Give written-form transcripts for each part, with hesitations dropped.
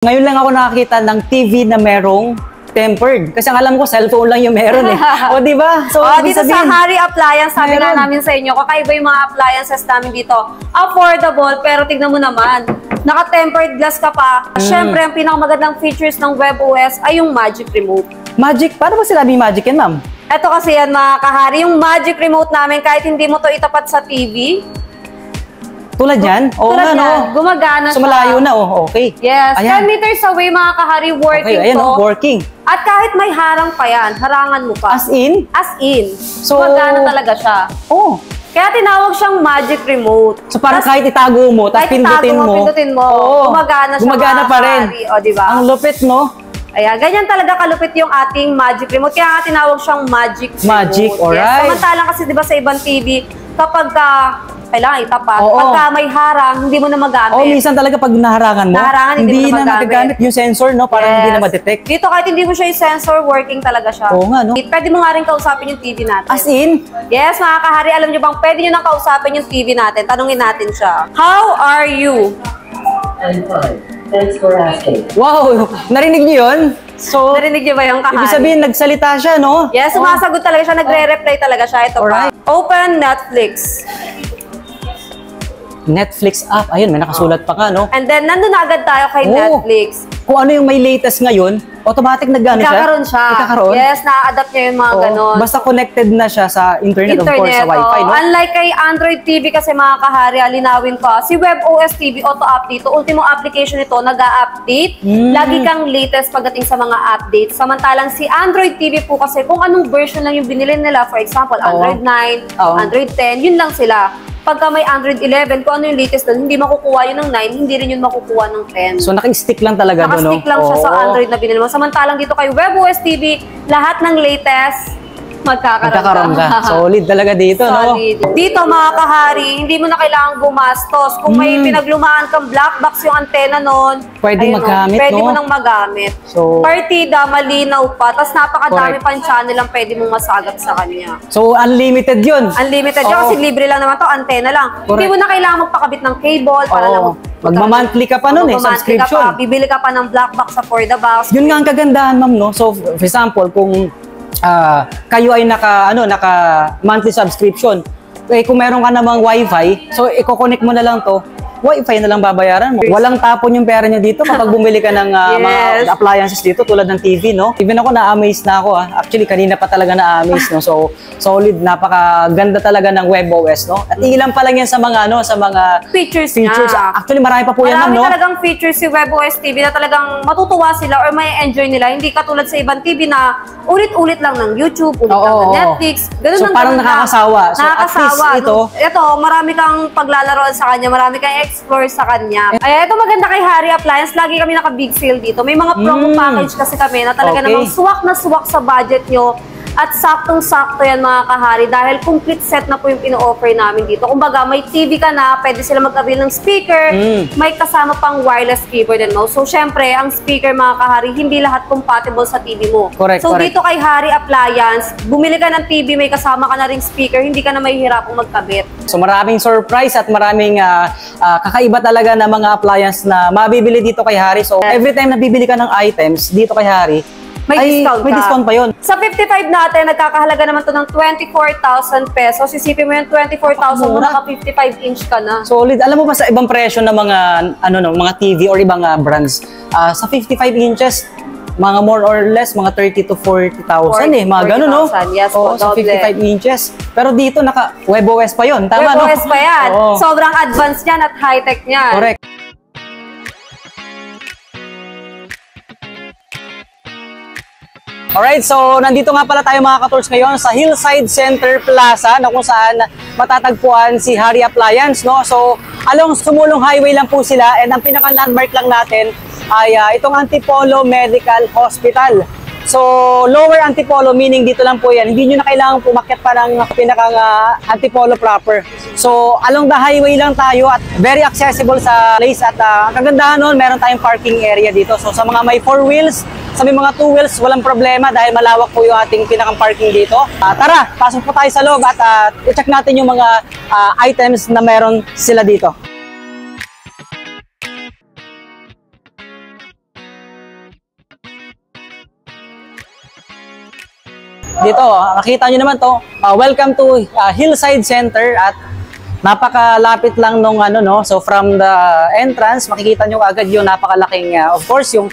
Ngayon lang ako nakakita ng TV na merong tempered. Kasi ang alam ko, cellphone lang yung meron eh. O, di ba? So, dito sa Hari Appliance, sabi nga namin sa inyo, kakaiba yung mga appliances namin dito. Affordable, pero tignan mo naman, naka-tempered glass ka pa. Siyempre, ang pinakamagandang features ng WebOS ay yung Magic Remote. Magic? Paano ba sinabi Magic yan, ma'am? Ito kasi yan, mga kahari, yung Magic Remote namin, kahit hindi mo to itapat sa TV, tulad yan? Oo nga, no? Gumagana so, malayo na, oh. Okay. Yes. Ayan. 10 meters away, mga kahari, working okay, ayan, to. Oh, working. At kahit may harang pa yan, harangan mo pa. As in? As in. So, gumagana talaga siya. Oh. Kaya tinawag siyang Magic Remote. So, parang kahit itago mo, tapos pindutin mo. Oo. Gumagana siya. Gumagana pa rin. O, diba? Ang lupit, no? Ayan, ganyan talaga kalupit yung ating Magic Remote. Kaya nga tinawag siyang Magic Remote. Magic, alright. Yes. Samantalang kasi diba sa ibang TV, kapag kailangan itapat, pagka may harang, hindi mo na magamit. Oh, minsan talaga pag naharangan mo, hindi na nagagamit yung sensor, no? Parang hindi na ma-detect. Dito kahit hindi mo siya yung sensor, working talaga siya. Oo nga, no? Pwede mo nga rin kausapin yung TV natin. As in? Yes, mga kahari, alam nyo bang pwede nyo nang kausapin yung TV natin? Tanungin natin siya. How are you? I'm fine. Thanks for asking. Wow! Narinig niyo yun? So, narinig niyo ba yung kahari? Ibig sabihin, nagsalita siya, no? Yes, sumasagot talaga siya. Nagre-reply talaga siya. Ito pa. Open Netflix. Netflix app. Ayun, may nakasulat pa ka, no? And then, nandun na agad tayo kay Netflix. Kung ano yung may latest ngayon, automatic nag-ano siya? Nagkakaroon siya. Nagkakaroon? Yes, na-adapt niya yung mga ganon. Basta connected na siya sa internet, of course, sa Wi-Fi, no? Unlike kay Android TV kasi mga kahari, alinawin ko, si WebOS TV auto-update. Ultimong application nito, nag-a-update. Lagi kang latest pagdating sa mga updates. Samantalang si Android TV po kasi, kung anong version lang yung binili nila, for example, Android 9, Android 10, yun lang sila. Pagka may Android 11, kung ano yung latest doon, hindi makukuha yun ng 9, hindi rin yun makukuha ng 10. So, naka-stick lang talaga doon, no? Naka-stick lang siya sa Android na binili mo. Samantalang dito kay WebOS TV, lahat ng latest, magkakaroon ka. Solid talaga dito, solid. No? Dito, mga kahari, hindi mo na kailangan gumastos. Kung may pinaglumaan kang black box yung antena noon, pwede magamit, pwede mo nang magamit. So, partida, malinaw pa, tapos napakadami pang channel ang pwede mong masagap sa kanya. So, unlimited yun? Unlimited yun, kasi libre lang naman to, antena lang. Hindi mo na kailangan magpakabit ng cable para lang magma-monthly ka pa nun subscription. Bibili ka pa ng black box sa for the box. Yun nga ang kagandahan, ma'am, no? So, for example, kung kayo ay naka monthly subscription, eh, kung meron ka namang Wi-Fi, so i-connect mo na lang to, Wi-Fi na lang babayaran mo. Walang tapon yung pera niya dito kapag bumili ka ng mga appliances dito tulad ng TV, no? Even ako na-amaze na ako, Actually, kanina pa talaga na-amaze, no? So, solid, napakaganda talaga ng WebOS, no? At ilan pa lang yan sa mga, sa mga features. Actually, marami pa po yan, ma'am, no? Marami talagang features si WebOS TV na talagang matutuwa sila or may enjoy nila. Hindi katulad sa ibang TV na ulit-ulit lang ng YouTube, ulit lang ng Netflix. Ganun so, parang nakakasawa. So, nakakasawa. At least ito, marami kang paglalaroan sa kanya, marami kang explore sa kanya. Ay, ito maganda kay Hari Appliance. Lagi kami naka-big sale dito. May mga promo package kasi kami na talaga namang swak na swak sa budget nyo. At saktong-sakto yan, mga kahari, dahil complete set na po yung pino-offer namin dito. Kumbaga, may TV ka na, pwede sila mag-avail ng speaker, may kasama pang wireless keyboard and mouse. So, syempre, ang speaker, mga kahari, hindi lahat compatible sa TV mo. So, dito kay Hari Appliance, bumili ka ng TV, may kasama ka na ring speaker, hindi ka na mahihirapang magkabit. So, maraming surprise at maraming kakaiba talaga na mga appliance na mabibili dito kay Hari. So, every time na bibili ka ng items dito kay Hari, may discount pa yun. Sa 55 natin, nagkakahalaga naman to ng 24,000 pesos. Isipin mo yung 24,000 mo, naka 55 inch ka na. Solid. Alam mo ba sa ibang presyo ng mga mga TV or ibang brands, sa 55 inches, mga more or less, mga 30 to 40,000 mga ganun, no? Yes, sa 55 inches. Pero dito, WebOS pa yun. Tama, no? WebOS pa yan. Sobrang advanced yan at high-tech yan. Correct. Alright, so nandito nga pala tayo mga ka-tours ngayon sa Hillside Center Plaza na kung saan matatagpuan si Hari Appliance, no? So, along Sumulong Highway lang po sila and ang pinaka-landmark lang natin ay itong Antipolo Medical Hospital. So, lower Antipolo, meaning dito lang po yan. Hindi nyo na kailangan pumakyat pa ng pinakang Antipolo proper. So, along the highway lang tayo at very accessible sa place. At ang kagandahan nun, meron tayong parking area dito. So, sa mga may 4 wheels, sa may mga 2 wheels, walang problema dahil malawak po yung ating pinakang parking dito. Tara, pasok po tayo sa loob at i-check natin yung mga items na meron sila dito. Dito, makita nyo naman to. Welcome to Hillside Center at napakalapit lang nung ano no. So from the entrance, makikita nyo agad yung napakalaking of course yung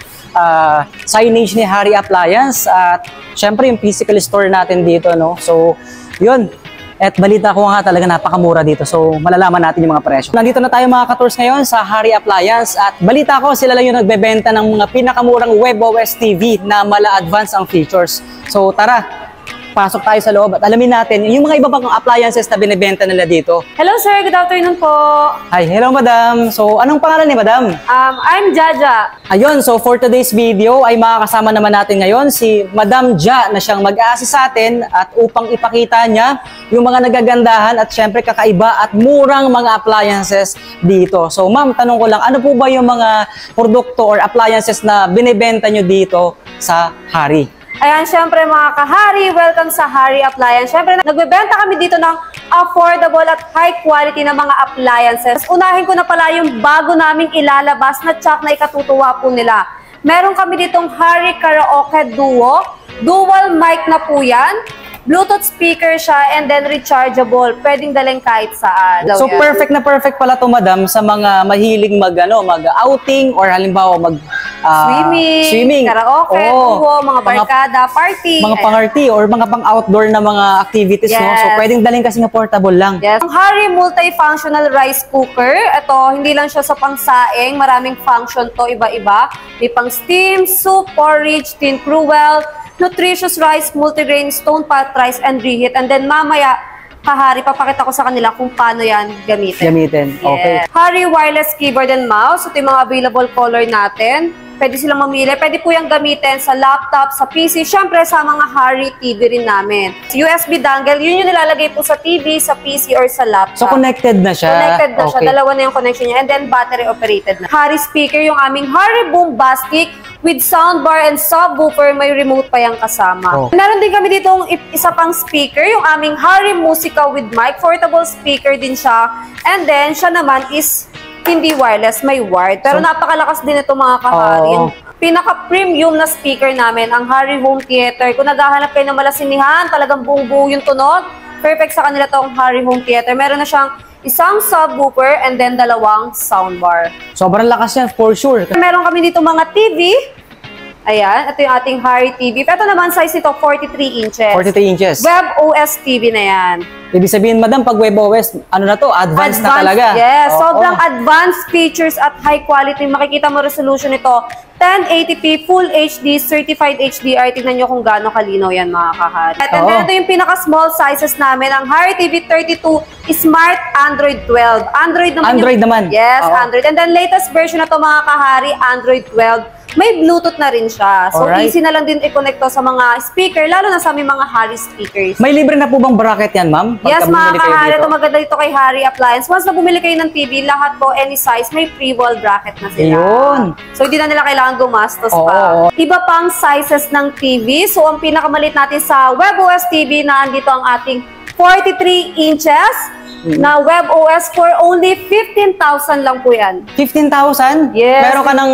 signage ni Hari Appliance at syempre yung physical store natin dito no. So yun. At balita ko nga talaga napakamura dito. So malalaman natin yung mga presyo. Nandito na tayo mga ka-tours ngayon sa Hari Appliance at balita ko sila lang yung nagbebenta ng mga pinakamurang WebOS TV na mala-advance ang features. So tara, pasok tayo sa loob at alamin natin yung mga iba pang appliances na binibenta nila dito. Hello sir, good afternoon po. Hi, hello madam. So anong pangalan ni madam? I'm Jaja. Ayun, so for today's video ay makakasama naman natin ngayon si Madam Ja na siyang mag-a-assist sa atin at upang ipakita niya yung mga nagagandahan at syempre kakaiba at murang mga appliances dito. So ma'am, tanong ko lang, ano po ba yung mga produkto or appliances na binibenta nyo dito sa Hari? Ayan, syempre mga kahari, welcome sa Hari Appliance. Syempre, nagbebenta kami dito ng affordable at high quality na mga appliances. Unahin ko na pala yung bago naming ilalabas na tsak na ikatutuwa po nila. Meron kami ditong Hari Karaoke Duo. Dual mic na po yan. Bluetooth speaker siya and then rechargeable. Pwedeng dalhin kahit saan. So perfect na perfect pala to madam sa mga mahilig mag-outing or halimbawa swimming, karaoke, duo, mga barkada, party. Mga pang-party or mga pang-outdoor na mga activities, no? So pwedeng dalhin kasi nga portable lang. Yes. Ang Hari multifunctional rice cooker. Ito, hindi lang siya sa pangsaing. Maraming function to, iba-iba. May pang steam, soup, porridge, tin cruel, nutritious rice, multigrain, stone pot rice, and reheat. And then mamaya, kahari, papakita ko sa kanila kung paano yan gamitin. Okay. Hari wireless keyboard and mouse. Ito yung mga available color natin. Pwede silang mamili. Pwede po yung gamitin sa laptop, sa PC, syempre sa mga Hari TV rin namin. USB dongle, yun yung nilalagay po sa TV, sa PC, or sa laptop. So connected na siya? Connected na siya. Dalawa na yung connection niya. And then battery operated na. Hari speaker, yung aming Hari Boombastic with soundbar and subwoofer, may remote pa yung kasama. Meron din kami ditong isa pang speaker, yung aming Hari Musica with mic. Portable speaker din siya. And then, siya naman is hindi wireless, may wired. Pero napakalakas din ito mga kahari. Pinaka-premium na speaker namin, ang Hari Home Theater. Kung naghahanap kayo ng malasinihan, talagang buong-buo yung tunog, perfect sa kanila itong Hari Home Theater. Meron na siyang isang subwoofer and then dalawang soundbar. Sobrang lakas yan, for sure. Meron kami dito mga TV. Ayan, ito yung ating Hari TV. Ito naman size nito, 43 inches. 43 inches. WebOS TV na yan. Ibig sabihin, madam, pag WebOS, ano na to? Advanced na talaga. Yes, sobrang advanced features at high quality. Makikita mo resolution nito, 1080p, Full HD, Certified HDR. Tignan nyo kung gaano kalinaw yan mga kahari. At then ito yung pinaka-small sizes namin. Ang Hari TV 32 Smart Android 12. Android naman. Yes, Android. And then latest version na to mga kahari, Android 12. May Bluetooth na rin siya. So, easy na lang din i-connect to sa mga speaker, lalo na sa aming mga Hari speakers. May libre na po bang bracket yan, ma'am? Yes, mga kahari. Ito maganda dito kay Hari Appliance. Once na bumili kayo ng TV, lahat po, any size, may pre-wall bracket na sila. Yun. So, hindi na nila kailangan gumastos pa. Iba pang sizes ng TV. So, ang pinakamalit natin sa WebOS TV na andito ang ating 43 inches na WebOS for only 15,000 lang po yan. 15,000? Yes. Meron ka ng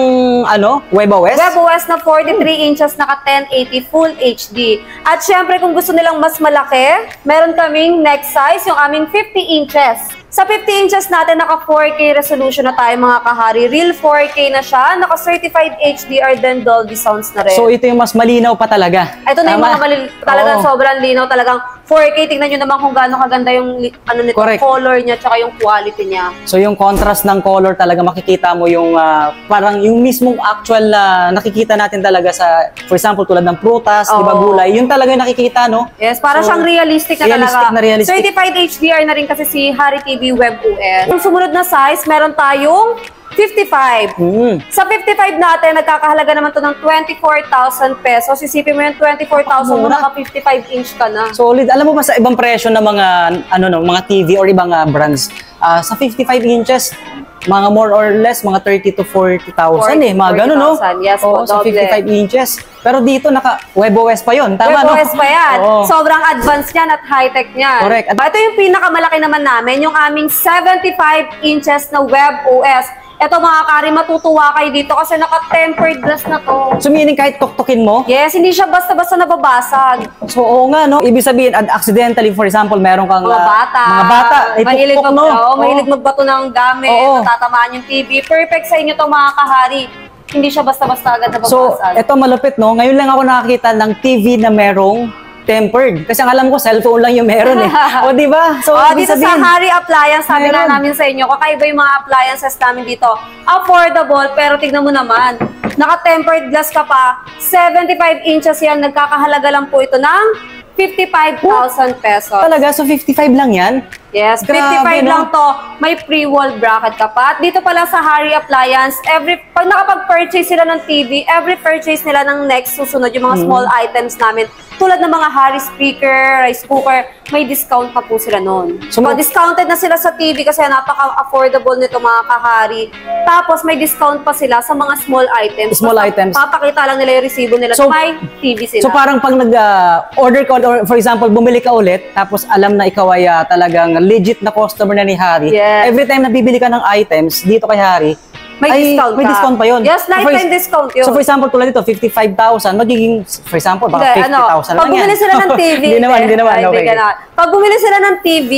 WebOS? WebOS na 43 inches, naka 1080 Full HD. At syempre, kung gusto nilang mas malaki, meron kaming next size, yung aming 50 inches. Sa 50 inches natin, naka 4K resolution na tayo mga kahari. Real 4K na siya. Naka certified HDR then Dolby Sounds na rin. So ito yung mas malinaw pa talaga. Ito na yung mga talagang sobrang linaw. Talagang 4K. Tingnan nyo naman kung gaano kaganda yung nito, color niya tsaka yung quality niya. So yung contrast ng color talaga makikita mo yung parang yung mismong actual na nakikita natin talaga sa, for example, tulad ng prutas, di ba gulay, yun talaga yung nakikita, no? Yes, para siyang realistic na talaga. Realistic. Certified HDR na rin kasi si Hari TV WebOS. Yung sumunod na size, meron tayong 55. Sa 55 natin, nagkakahalaga naman to ng 24,000 pesos. Isipin mo yung 24,000 mo, naka 55 inch ka na. Solid. Alam mo ba sa ibang presyo ng mga mga TV or ibang brands, sa 55 inches, mga more or less, mga 30 to 40,000 mga ganun, no? Yes, po, sa 55 inches. Pero dito, naka-WebOS pa yun. Tama, WebOS no? pa yan. Sobrang advanced yan at high-tech yan. Correct. Ito yung pinakamalaki naman namin, yung aming 75 inches na WebOS. Eto mga kari, matutuwa kayo dito kasi naka-tempered glass na to. So meaning kahit tuktukin mo? Yes, hindi siya basta-basta nababasag. So oo nga, no? Ibig sabihin, accidentally, for example, meron kang Mga bata. mga bata, ay mahilig pukpok, no? mahilig magbato ng gamit, Oo. natatamaan yung TV. Perfect sa inyo to mga kahari. Hindi siya basta-basta agad So, nababasag. eto malupit, no? Ngayon lang ako nakakita ng TV na merong tempered. Kasi ang alam ko, cellphone lang yung meron eh. O, di ba? So, ibig Dito sa sabihin, Hari Appliance, sabi nga meron. namin sa inyo, kakaiba yung mga appliances namin dito. Affordable, pero tignan mo naman, naka-tempered glass ka pa, 75 inches yan, nagkakahalaga lang po ito ng 55,000 pesos. talaga, so 55 lang yan? Yes, 55 Grabe, no? lang to. May pre-wall bracket ka pa. At dito pala sa Hari Appliance, pag nakapag-purchase sila ng TV, every purchase nila ng next susunod, yung mga small items namin, tulad ng mga Hari speaker, rice cooker, may discount pa po sila noon. So, So, discounted na sila sa TV kasi napaka-affordable nito mga kahari. Tapos may discount pa sila sa mga small items. Small Basta items. Papakita lang nila yung resibo nila. So, So, may TV sila. So parang pag nag-order ka, or for example, bumili ka ulit, tapos alam na ikaw ay talagang legit na customer na ni Hari, Yes. every time na bibili ka ng items dito kay Hari, May discount may ka. discount pa yun. Yes, So, lifetime discount yun. So for example, tulad dito, 55,000, magiging, for example, baka 50,000 pag lang yan. bumili sila ng TV, Hindi naman, okay. Pag bumili sila ng TV,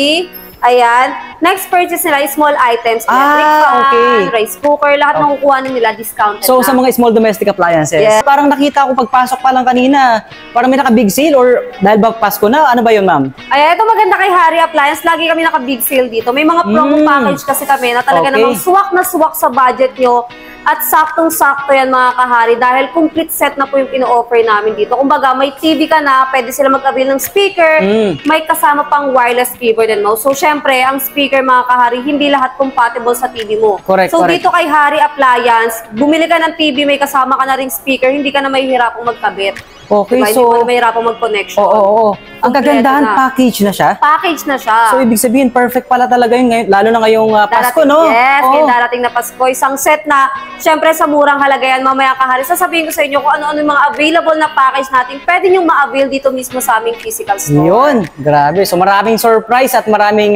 ayan, next purchase nila is small items, electric fan, okay. rice cooker, lahat ng kukuha nila discounted So na. sa mga small domestic appliances, Yes. parang nakita ko pagpasok pa lang kanina, parang may naka-big sale or dahil ba Pasko na, ano ba yun, ma'am? Ay, ito maganda kay Hari Appliance. Lagi kami naka-big sale dito. May mga promo package kasi kami na talaga Okay. namang swak na swak sa budget nyo. At saktong-sakto yan mga kahari dahil complete set na po yung pino-offer namin dito. Kumbaga, may TV ka na, pwede sila mag-avail ng speaker, may kasama pang wireless keyboard and mouse. So, syempre, ang speaker mga kahari, hindi lahat compatible sa TV mo. Correct, So, correct. dito kay Hari Appliance, bumili ka ng TV, may kasama ka na ring speaker, hindi ka na mahihirapang magkabit. Okay, Diba? so... Hindi mo na mahihirapang mag-connection. Oo. Ang Kompleto kagandahan, na. package na siya. Package na siya. So, ibig sabihin, perfect pala talaga yun ngayon, lalo na ngayong Pasko, no? Yes, Oo. yung darating na Pasko. Isang set na, syempre sa murang halaga yan, mamaya kahari. Sasabihin ko sa inyo kung ano-ano yung mga available na package natin. Pwede nyo ma-avail dito mismo sa aming physical store. Yun, grabe. So maraming surprise at maraming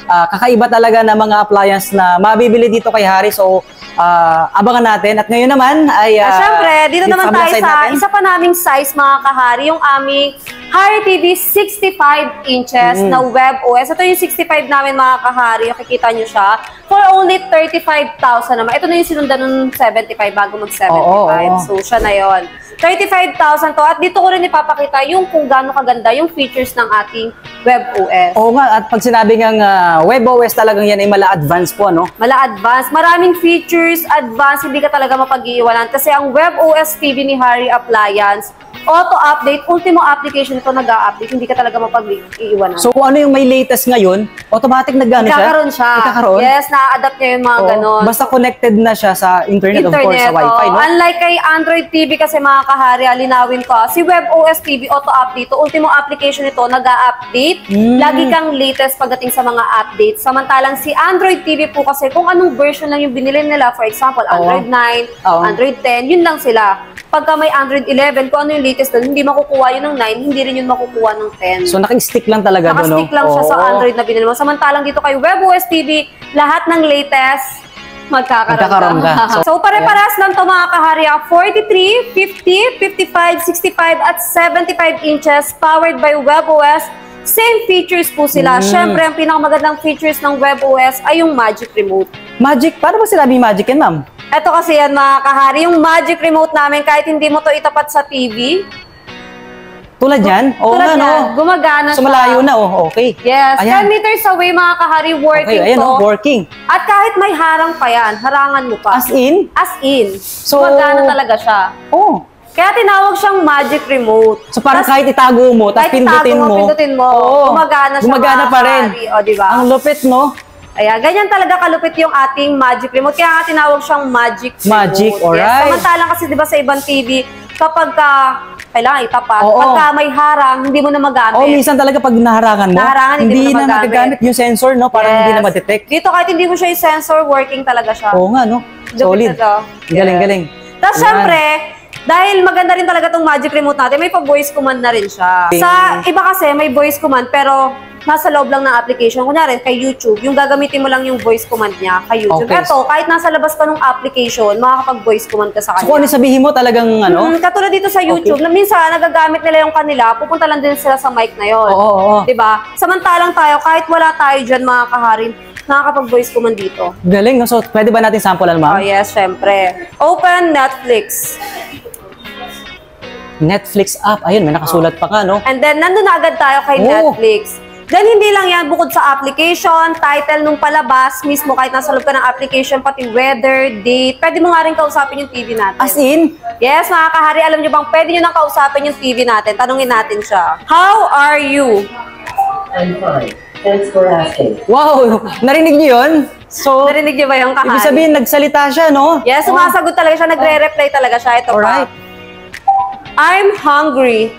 kakaiba talaga na mga appliance na mabibili dito kay Hari. So, abangan natin. At ngayon naman ay... Syempre, dito naman kabilang tayo side sa natin. isa pa naming size mga kahari, yung aming Hari TV 65 inches na web OS. Ito yung 65 namin mga kahari, makikita nyo siya. For only 35,000 naman. Ito na yung sinundan ng 75 bago mag-75. Oo. So, siya na yon. 35,000 to. At dito ko rin ipapakita yung kung gaano kaganda yung features ng ating web OS. Oo nga, at pag sinabi ng web OS talagang yan ay mala-advance po, no? Mala advanced. Maraming features, advanced, hindi ka talaga mapag-iiwanan. Kasi ang web OS TV ni Hari Appliance, auto-update, ultimo application ito nag-a-update, hindi ka talaga mapag-iiwanan. So kung ano yung may latest ngayon, automatic nag-ano siya? Kakaroon siya. Ikakaroon? Yes, na-adapt niya yung mga Oo. ganon. Basta connected na siya sa internet, of course, sa Wi-Fi, no? Unlike kay Android TV kasi mga kahari, linawin ko, si web OS TV auto-update, ultimo application ito nag-a-update. Lagi kang latest pagdating sa mga updates. Samantalang si Android TV po kasi kung anong version lang yung binili nila, for example, Android 9, Oo. Android 10, yun lang sila. Pagka may Android 11, kung ano yung latest doon, hindi makukuha yun ng 9, hindi rin yun makukuha ng 10. So naka-stick lang talaga doon, no? Nakastick lang siya sa Oo. Android na binili mo. Samantalang dito kay WebOS TV, lahat ng latest magkakaroon ka. So, pare-paras lang ito mga kahari. 43, 50, 55, 65, at 75 inches powered by WebOS. Same features po sila. Siyempre, ang pinakamagandang features ng WebOS ay yung Magic Remote. Magic? Paano ba sinabing magic yan, ma'am? Ito kasi yan mga kahari, yung Magic Remote namin, kahit hindi mo to itapat sa TV, Tulad yan? Oo tulad nga, no? yan, gumagana So siya. malayo na, oh. Okay. Yes, Ayan. 10 meters away mga kahari, working Okay, ayan, to. oh, working. At kahit may harang pa yan, harangan mo pa. As in? As in. So- Gumagana talaga siya. Oh. Kaya tinawag siyang Magic Remote. So parang Tas, kahit itago mo, tapos kahit itago pindutin mo. Oo, gumagana siya Gumagana mga pa rin. kahari. O, diba? Ang lupit, no? Ayan, ganyan talaga kalupit yung ating Magic Remote. Kaya nga tinawag siyang Magic Remote. Magic, alright. Samantalang kasi diba sa ibang TV, kapag kailangan itapat, Oo. pagka may harang, hindi mo na magamit. Oh, minsan talaga pag naharangan mo, Naharangan, hindi mo na magamit. nagagamit yung sensor, no? Parang hindi na Yes. ma-detect. Dito kahit hindi mo siya yung sensor, working talaga siya. Oo nga, no? Lupit Solid. na to. Galing, Yes. galing. Tapos Ayan. syempre, dahil maganda rin talaga tong Magic Remote natin, may pa-voice command na rin siya. Okay. Sa iba kasi, may voice command, pero nasa loob lang ng application. Kunyari, kay YouTube, yung gagamitin mo lang yung voice command niya kay YouTube. Okay. Eto, kahit nasa labas ka ng application, makakapag-voice command ka sa So kung ano kanya. sabihin mo talagang ano? Katulad dito sa YouTube, na minsan nagagamit nila yung kanila, pupunta lang din sila sa mic na yon. Oo. Diba? Samantalang tayo, kahit wala tayo dyan mga kaharin, nakakapag-voice command dito. Galing, no? So pwede ba natin sampulan, Oh ma'am? yes, syempre. Open Netflix. Netflix app. Ayun, may nakasulat pa ka, no? And then, nandun na agad tayo kay Oh. Netflix. Then, hindi lang yan, bukod sa application, title nung palabas, mismo kahit nasa loob ka ng application, pati weather, date, pwede mo nga rin kausapin yung TV natin. As in, Yes, mga kahari, alam nyo bang pwede nyo nang kausapin yung TV natin? Tanungin natin siya. How are you? I'm fine. Thanks for asking. wow, narinig niyo yun? So, Narinig nyo ba yung kahari? ibig sabihin, nagsalita siya, no? Yes, sumasagot talaga siya, nagre-reply talaga siya. Ito Alright. pa. I'm hungry.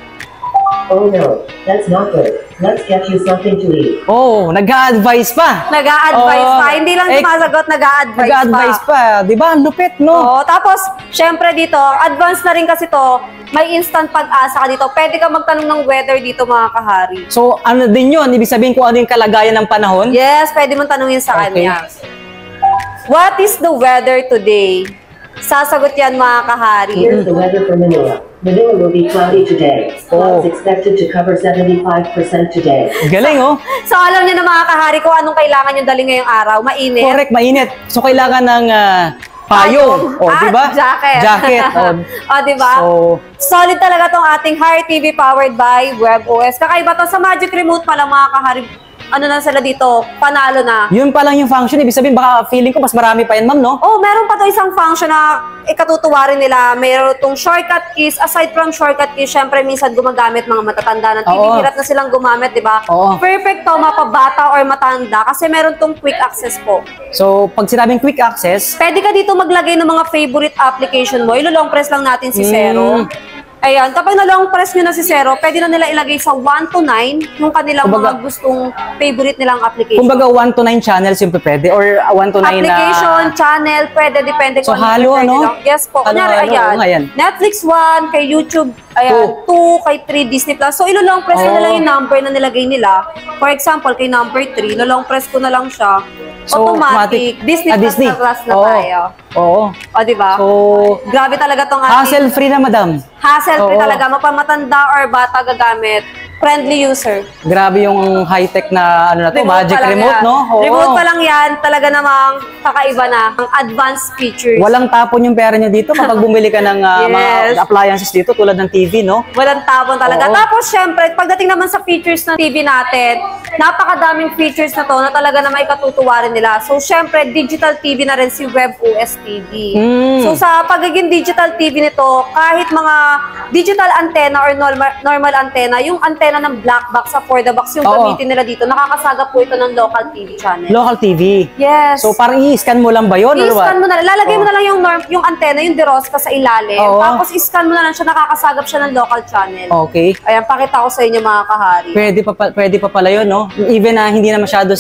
Oh no, that's not good. Let's get you something to eat. Oh, nag-a-advise pa. Nag-a-advise Oo. pa. Hindi lang sumasagot, nag-a-advise pa. Nag-a-advise pa. Di ba? Ang lupit, no? Oo, tapos, syempre dito, advance na rin kasi to, may instant pag-asa ka dito. Pwede ka magtanong ng weather dito, mga kahari. So, ano din yun? Ibig sabihin kung ano yung kalagayan ng panahon? Yes, pwede mong tanungin sa Okay. kanya. What is the weather today? Sasagot yan, mga kahari. Here's the weather for Manila. Manila will be cloudy today. Oh. Clouds expected to cover 75% today. Galing, oh. So, alam niyo na, mga kahari, kung anong kailangan yung dali ngayong araw. Mainit. Correct, mainit. So, kailangan ng payong. Oh, di ba? Jacket. Jacket. Oh. Oh, di ba? So, Solid talaga tong ating Hari TV powered by WebOS. Kakaiba to sa Magic Remote pa lang, mga kahari. Ano na sila dito? Panalo na. yun pa lang yung function. Ibig sabihin, baka feeling ko mas marami pa yan, ma'am, no? Oh, meron pa to isang function na ikatutuwa rin nila. Meron itong shortcut keys. Aside from shortcut keys, syempre minsan gumagamit mga matatanda na TV. Oo. Hirap na silang gumamit, di ba? Oo. Perfect to, mapabata or matanda kasi meron tong quick access po. So, pag sinabing quick access, Pwede ka dito maglagay ng mga favorite application mo. Ilo-long press lang natin si Zero. Ayan, kapag na-long press nyo na si Zero, pwede na nila ilagay sa 1 to 9 yung kanilang Kumbaga- mga gustong favorite nilang application. kumbaga 1 to 9 channels yung pwede or 1 to 9 Application, na... channel, pwede, depende So, kung halo, prefer ano? nila. Yes po. Kunyari, Halo, ayan. oo nga yan. Netflix 1, kay YouTube, ayan, 2, kay 3, Disney Plus. So, ilo-long press Oo. na lang yung number na nilagay nila. For example, kay number 3, ilo-long press ko na lang siya. So, automatic. Disney Plus Disney. na class na Oo. tayo. Oo. O, di ba? So, Grabe talaga tong ating hassle-free na, madam. hassle-free Oo. talaga. Mapamatanda or bata gagamit. Friendly user. Grabe yung high-tech na ano na to, Remote magic pa lang remote, yan. no? Oo. Remote pa lang yan. Talaga namang kakaiba na. Ang advanced features. Walang tapon yung pera niya dito kapag bumili ka ng Yes. mga appliances dito tulad ng TV, no? Walang tapon talaga. Oo. Tapos, syempre, pagdating naman sa features ng TV natin, napakadaming features na to na talaga na maikatutuwa rin nila. So, syempre, digital TV na rin si WebOS TV. Mm. So, sa pagiging digital TV nito, kahit mga digital antenna or normal antenna, yung antenna ng black box sa for the box yung Oo. gamitin nila dito, nakakasagap po ito ng local TV channel. Local TV. Yes. So, parang i-scan mo lang ba yun? or what? I-scan mo na lang. Lalagay mo na lang yung antenna, yung DeRosca sa ilalim. Oo. Tapos i-scan mo na lang siya, nakakasagap siya ng local channel. Okay. Ayan, pakita ko sa inyo mga kahari. Pwede pa pala yun, no? Even na hindi na masyado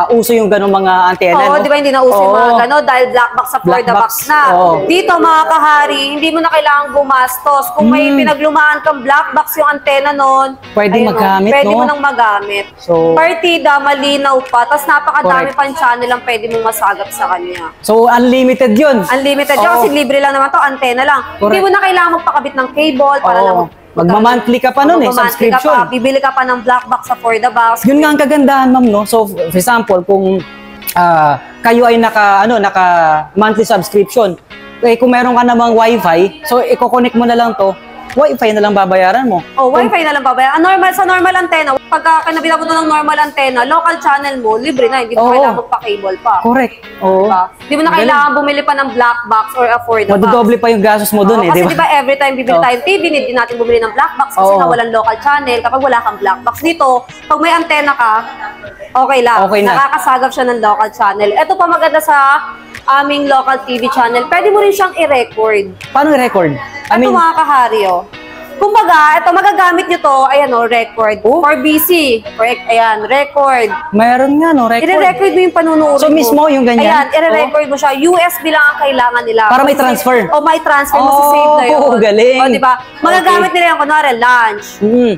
uso yung ganong mga antena, Oo, no? di ba hindi na uso yung mga Oo. gano'n dahil black box sa for Black the box. box na. Oo. Dito mga kahari, hindi mo na kailangan gumastos. Kung may pinaglumaan kang black box yung antena nun, Pwede ayun, magamit, pwede no? mo nang magamit. So- Partida, malinaw pa, tapos napakadami Correct. pang channel ang pwede mong masagap sa kanya. So, unlimited yun. Unlimited yun Oo. kasi libre lang naman to, antena lang. Correct. Hindi mo na kailangan magpakabit ng cable para Oo. lang Magma-monthly ka pa nun eh, Magma-monthly subscription. Ka pa, bibili ka pa ng black box sa for the box. Yun nga ang kagandahan, ma'am, no? So, for example, kung kayo ay naka monthly subscription, eh, kung meron ka namang wifi, so, i-connect mo na lang to, wifi na lang babayaran mo. Oh, wifi na lang babayaran. Sa normal antenna, pagka kinabila mo doon ng normal antenna, local channel mo, libre na. Hindi mo Oo. kailangan magpa-cable pa. Correct. Oo. Diba? Hindi mo na Galing. kailangan bumili pa ng black box or afford the box. Madodoble pa yung gastos mo dun, eh, Kasi di ba? diba every time bibili Oo. tayong TV, hindi natin bumili ng black box kasi Oo. nga walang local channel kapag wala kang black box. Dito, pag may antenna ka, okay lang. Okay na. Nakakasagap siya ng local channel. Ito pa maganda sa aming local TV channel. Pwede mo rin siyang i-record. Paano i-record? I Ito mean, mga kahari, oh. Kumbaga, ito magagamit nyo to, ayan o, record. Oh. For BC. Ayan, record. Mayroon nga, no? Record. I-record mo yung panunuorin So, mismo yung ganyan? Ayan, i-record mo siya. USB lang ang kailangan nila. Para may transfer? O, may transfer. Masasave na yun. Oh, galing. O, diba? Magagamit nila yung, kunwari, lunch.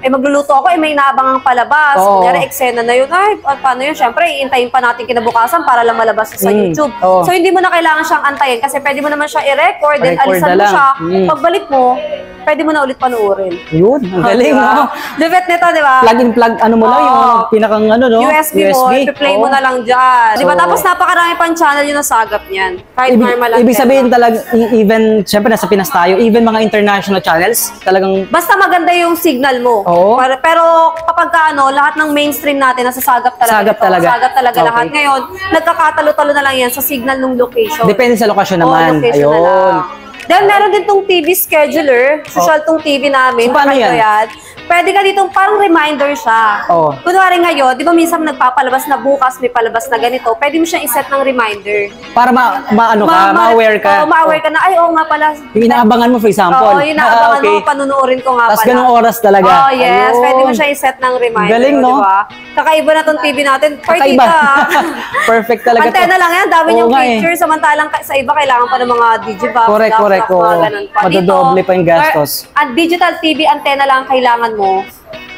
Magluluto ako, may naabangang palabas. Kunyari, eksena na yun. Ay, paano yun? Siyempre, iintayin pa natin kinabukasan para lang malabas sa YouTube. So, hindi mo na kailangan siyang antayin kasi pwede mo naman siya i-record, then alisan mo siya. Pagbalik mo, pwede mo na ulit panuorin. Yun, ang galing, no? Debet nito, di ba? Plug and plug, ano mo lang, yung pinakang, ano, no? USB mo, i-play mo na lang dyan. Di ba? Tapos napakarami pang channel yung nasagap niyan. Kahit normal lang. Ibig sabihin talaga, even, syempre nasa Pinas tayo, even mga international channels, talagang... Basta maganda yung signal mo. Oo. Pero kapag ano, lahat ng mainstream natin nasasagap talaga. Sagap talaga. Sagap talaga Okay. lahat. Ngayon, nagkakatalo-talo na lang yan sa signal ng location. Depende sa lokasyon naman. Location na Ayun. lang. Then, meron din tong TV scheduler. Social tong TV namin. So, paano Kahit yan? Pwede ka ditong parang reminder siya. Oo. Kunwari ngayon, di ba minsan nagpapalabas na bukas, may palabas na ganito, pwede mo siyang iset ng reminder. Para ano ka, ma-aware ka. Ma-aware ka na, ay, oo nga pala. Yung inaabangan mo, for example. Oo, yung inaabangan mo, panunuorin ko nga Tapos pala. ganung oras talaga. Oh, yes. Ayun. Pwede mo siya iset ng reminder. Galing, no? Diba? Kakaiba na tong TV natin. Kakaiba. Perfect talaga to. Antena lang yan. Dami Oo niyang nga eh. picture. Samantalang sa iba, kailangan pa ng mga digibox. Correct, laptop, oo. mga ganun pa. Madodoble pa yung gastos. At digital TV antena lang ang kailangan mo.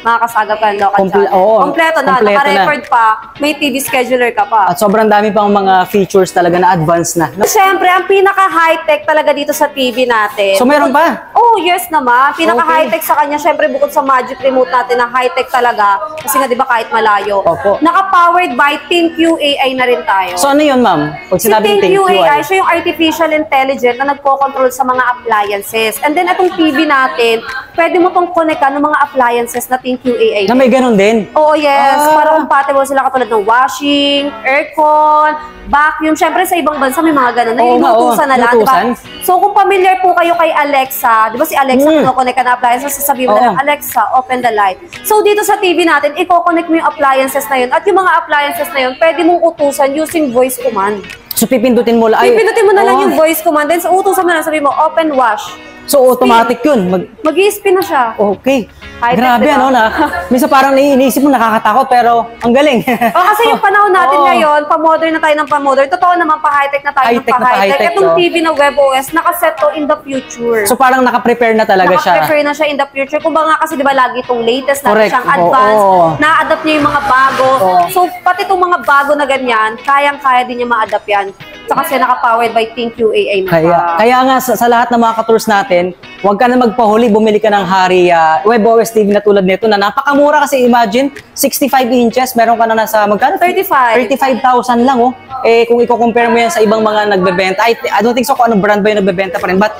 Makakasagap ka ng local channel. Oo, Kompleto na. kompleto Naka-record pa. May TV scheduler ka pa. At sobrang dami pang mga features talaga na advanced na. Siyempre, ang pinaka-high-tech talaga dito sa TV natin. So meron pa? Oh, yes naman. Pinaka-high-tech sa kanya, siyempre bukod sa magic remote natin na high-tech talaga, kasi nga di ba kahit malayo. Opo. Naka-powered by ThinQ AI na rin tayo. So ano yun, ma'am? Pag Si sinabing ThinQ ThinQ AI, siya yung artificial intelligence na nagko-control sa mga appliances. And then itong TV natin, pwede mo tong connectan ng mga appliances na ThinQ AI. na may ganun din. Oo, yes. Para compatible sila katulad ng washing, aircon, vacuum. Siyempre sa ibang bansa may mga ganun. Oo nga, Inutusan na lang, inutusan. diba? So kung familiar po kayo kay Alexa, di ba si Alexa, connect ka na appliances, sasabihin mo na lang, Alexa, open the light. So dito sa TV natin, i-connect mo yung appliances na yun. At yung mga appliances na yun, pwede mong utusan using voice command. So pipindutin mo lang. Pipindutin mo na lang yung voice command, then so utusan mo na lang, sabihin mo, open wash. So automatic yun. Mag-i-spin na siya. Okay. High-tech, Grabe, diba? ano na. Minsan parang iniisip mo nakakatakot pero ang galing. Kasi yung panahon natin Oo. ngayon, pa-modern na tayo ng pa-modern. Totoo naman, pa-high-tech na tayo ng High-tech na pa-high-tech. pa-high-tech, Itong no? TV na WebOS, nakaset to in the future. So parang naka-prepare na talaga siya. Naka-prefer na siya in the future. Kung ba nga kasi di ba lagi itong latest na Correct. siyang advanced, Oo. na-adapt niya yung mga bago. Oo. So pati itong mga bago na ganyan, kayang-kaya din niya ma-adapt yan. Saka kasi naka-powered by ThinQ AI na Kaya nga sa lahat ng mga ka-tours natin, huwag ka na magpahuli, bumili ka ng Hari WebOS TV na tulad nito na napakamura kasi imagine 65 inches, meron ka na nasa magkano? 35. 35,000 lang oh. Eh kung i-compare mo yan sa ibang mga nagbebenta, I don't think so kung anong brand ba yung nagbebenta pa rin, but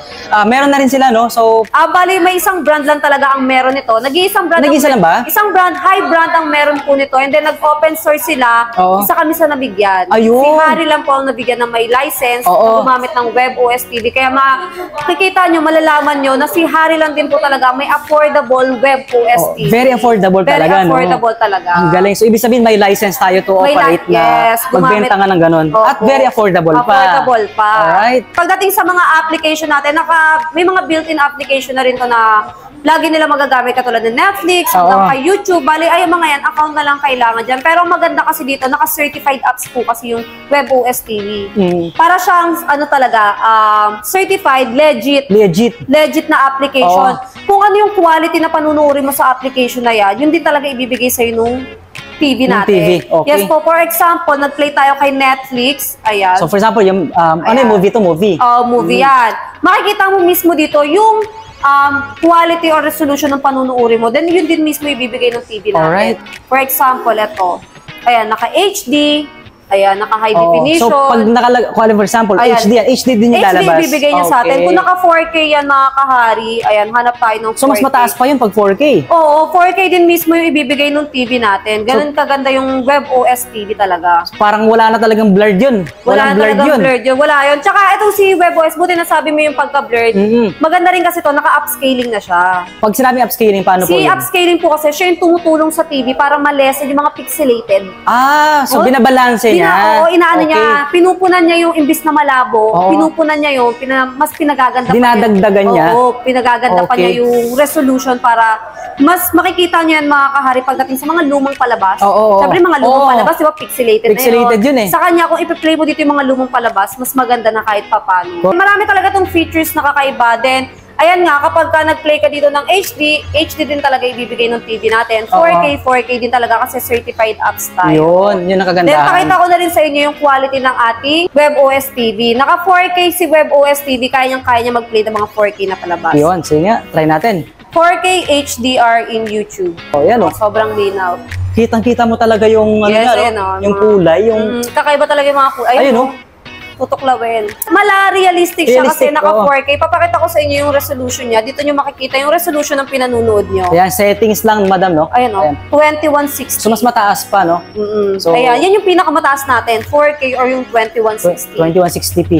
meron na rin sila, no? So Bali, may isang brand lang talaga ang meron nito. Nag-iisang brand. Nag-iisa lang ba? Isang brand, high brand ang meron po nito. And then nag-open source sila. Oo. Isa kami sa nabigyan. Ayun. Si Harry lang po ang nabigyan ng may license Oo. na gumamit ng WebOS TV. Kaya makikita nyo, malalaman nyo na si Harry lang din po talaga may affordable WebOS TV. very affordable Very talaga, affordable no? talaga. Ang galing. So ibig sabihin may license tayo to May operate na yes, magbenta nga ng ganun. Opo. At very affordable pa. Affordable pa. Alright. Pagdating sa mga application natin, may mga built-in application na rin to na lagi nila magagamit katulad ng Netflix, hanggang kay YouTube. Bali, ay mga yan, account na lang kailangan dyan. Pero ang maganda kasi dito, naka-certified apps po kasi yung WebOS TV. Para siyang, ano talaga, certified, legit na application. Kung ano yung quality na panunurin mo sa application na yan, yun din talaga ibibigay sa'yo nung TV natin. TV, okay. Yes po, for example, nag-play tayo kay Netflix. Ayan. So for example, yung ano yung movie to movie? Movie yan. Makikita mo mismo dito yung quality or resolution ng panunuuri mo. Then yun din mismo ibibigay ng TV natin. Alright. For example, ito. Ayan, naka-HD. Ayan, naka-high definition. So pag for example, Ayan. HD din yung lalabas. HD ibibigay niya sa atin. Kung naka 4K yan mga kahari, ayan, hanap tayo ng 4K. So mas mataas pa yun pag 4K. Oo, 4K din mismo yung ibibigay ng TV natin. Ganun kaganda yung WebOS TV talaga. Parang wala na talagang blurred yun. Wala na talagang blurred yun. Wala yun. Tsaka itong si WebOS, buti nasabi mo yung pagka-blurred. Maganda rin kasi to, naka-upscaling na siya. Pag sinabing upscaling, paano po Si yun? upscaling po kasi siya yung tumutulong sa TV para ma-lessen yung mga pixelated. So binabalanse niya. niya. Oo, inaano Okay. niya. Pinupunan niya yung imbis na malabo. Oo. Pinupunan niya yung mas pinagaganda pa Dinadagdagan niya? Oo, pinagaganda pa Okay. niya yung resolution para mas makikita niyo yan mga kahari pagdating sa mga lumang palabas. Oo. Siyempre mga lumang Oo. palabas, di ba, pixelated, Pixelated na yun eh. Sa kanya, kung ipi-play mo dito yung mga lumang palabas, mas maganda na kahit papano. Marami talaga tong features na kakaiba. Then, ayan nga, kapag ka nag-play ka dito ng HD din talaga ibibigay ng TV natin. 4K din talaga kasi certified apps tayo. Yun ang Then, kagandahan. pakita ko na rin sa inyo yung quality ng ating WebOS TV. Naka 4K si WebOS TV, kaya niya mag-play ng mga 4K na palabas. Yun, sige nga, try natin. 4K HDR in YouTube. Yan o. Sobrang linaw. Kitang-kita mo talaga yung, Yes, ano, ayan, oh, yung mga- kulay, yung... Kakaiba talaga yung mga kulay. Ayun, oh. Tutok lawel. Realistic siya kasi Realistic, naka oo. 4K. Papakita ko sa inyo yung resolution niya. Dito nyo makikita yung resolution ng pinanunood nyo. Ayan, settings lang, madam, no? Ayan o, 2160. So, mas mataas pa, no? So- Ayan, yan yung pinakamataas natin, 4K or yung 2160. 2160p.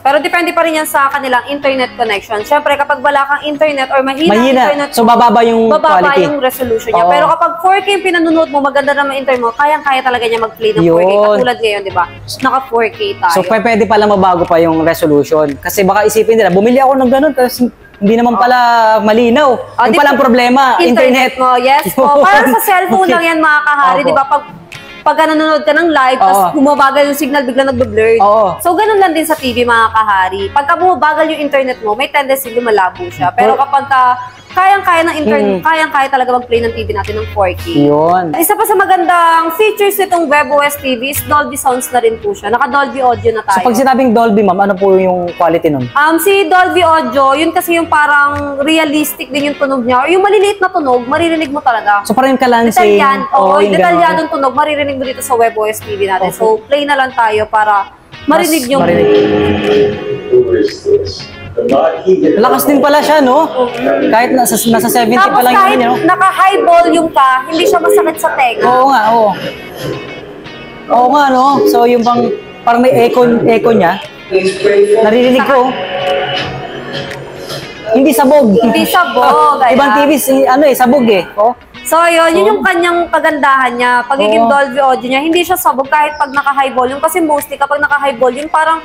Pero depende pa rin yan sa kanilang internet connection. Siyempre, kapag wala kang internet or mahina internet, So, bababa yung bababa quality. yung resolution niya. Oo. Pero kapag 4K yung pinanonood mo, maganda naman internet mo, kayang-kaya talaga niya mag-play ng 4K. Yun. Katulad ngayon, di ba? Naka 4K tayo. So, pwede pala mabago pa yung resolution. Kasi baka isipin nila, bumili ako ng ganun, tapos hindi naman pala malinaw. Yung palang problema, internet. mo. Yes po. Yun. Parang sa cellphone Okay. lang yan, mga kahari. Opo. Di ba? Pag nanonood ka ng live, tapos Oo. bumabagal yung signal, bigla nagbe-blurred. Oo. So, ganun lang din sa TV, mga kahari. Pagka bumabagal yung internet mo, may tendency lumalabo siya. Pero kapag kayang-kaya ng internet, kayang-kaya talaga mag-play ng TV natin ng 4K. Yun. Isa pa sa magandang features nitong WebOS TV is Dolby Sounds na rin po siya. Naka-Dolby Audio na So, tayo. pag sinabing Dolby, ma'am, ano po yung quality nun? Si Dolby Audio, yun kasi yung parang realistic din yung tunog niya. Or yung maliliit na tunog, maririnig mo talaga. So, parang kalansing. Detalyan. Oo, yung detalyadong tunog, maririnig mo dito sa WebOS TV natin. Okay. So, play na lang tayo para marinig yung... Who is this? The Marquis de Lakas din pala siya, no? Kahit nasa 70 Tapos pa lang kahit yun, no? naka-high volume ka, hindi siya masakit sa tenga. Oo nga, oo. Oo nga, no? So, yung parang may echo niya, naririnig ko. Hindi sabog. Hindi sabog. Ibang ayan. TV, sabog eh. Oh. So, yun yung kanyang kagandahan niya. Pagiging Oo. Dolby Audio niya, hindi siya sabog kahit pag naka-high volume. Kasi mostly kapag naka-high volume, parang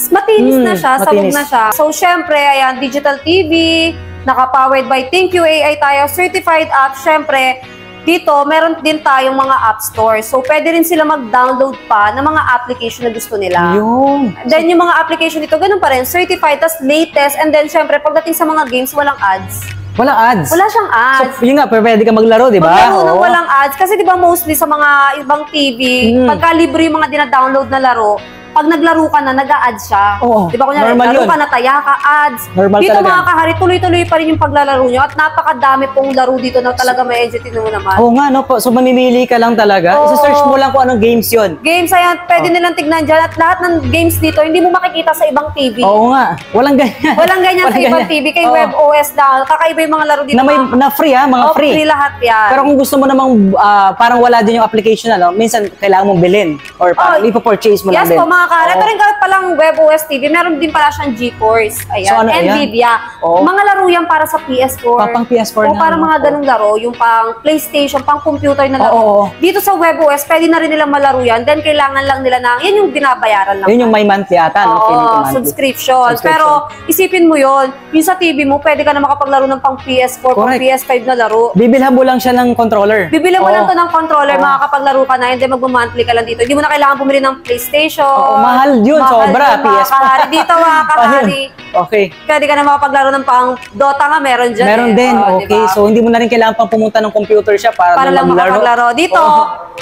matinis na siya, sabog matinis. na siya. So, syempre, ayan, digital TV, naka-powered by ThinQ AI tayo, certified app, syempre, dito, meron din tayong mga app store. So, pwede rin sila mag-download pa ng mga application na gusto nila. Yun. Then, yung mga application dito, ganun pa rin, certified, tas latest, and then, syempre, pagdating sa mga games, walang ads. Walang ads. Wala siyang ads. So, yun nga, pwede ka maglaro, di ba? Maglaro nang Oo. walang ads. Kasi di ba mostly sa mga ibang TV, pagka libre yung mga dinadownload na laro, pag naglaro ka na, nag-a-ads siya. Oo, Di ba kunyari, normal laro yun. ka na, taya ka, ads. Normal dito talaga. mga kahari, tuloy-tuloy pa rin yung paglalaro nyo at napakadami pong laro dito na talaga may enjoy mo naman. Oo nga, no? So, mamimili ka lang talaga. Oo. Isa-search mo lang kung anong games yun. Games, ayan, pwede nilang tignan dyan at lahat ng games dito, hindi mo makikita sa ibang TV. Oo nga. Walang ganyan. Walang ganyan sa ibang TV. Kay Oo. WebOS na, kakaiba yung mga laro dito. Na free, ha? Mga free. Free lahat yan. Pero kung gusto mo namang parang wala din yung application, minsan kailangan mong bilhin. Or parang ipapurchase mo lang Yes din. po, mga kare. Oo. Ito rin kahit palang WebOS TV, meron din pala siyang GeForce. Ayan. So, ano yan? Nvidia. Oo. Mga laro yan para sa PS4. Pang PS4 o na, para no? mga ganung laro, yung pang PlayStation, pang computer na laro. Oo. Dito sa WebOS, pwede na rin nilang malaro yan. Then, kailangan lang nila yan yung binabayaran lang. Yun yung may monthly ata, no? Feeling ko Oo, monthly. subscription. Pero, isipin mo yon, yung sa TV mo, pwede ka na makapaglaro ng pang PS4, pang Correct. PS5 na laro. Bibilhan mo lang siya ng controller. Bibili mo Oo. lang to ng controller, Oo. makakapaglaro ka na, and then mag-monthly ka lang dito. Hindi mo na kailangan bumili ng PlayStation. Oo, mahal yun, sobra, yun, mga PS4. kahari. Dito, mga kahari. Okay. Pwede ka na makapaglaro ng pang Dota nga, meron dyan. Meron din. Oo, Okay. diba? So, hindi mo na rin kailangan pang pumunta ng computer siya para Lang maglaro. makapaglaro. Dito,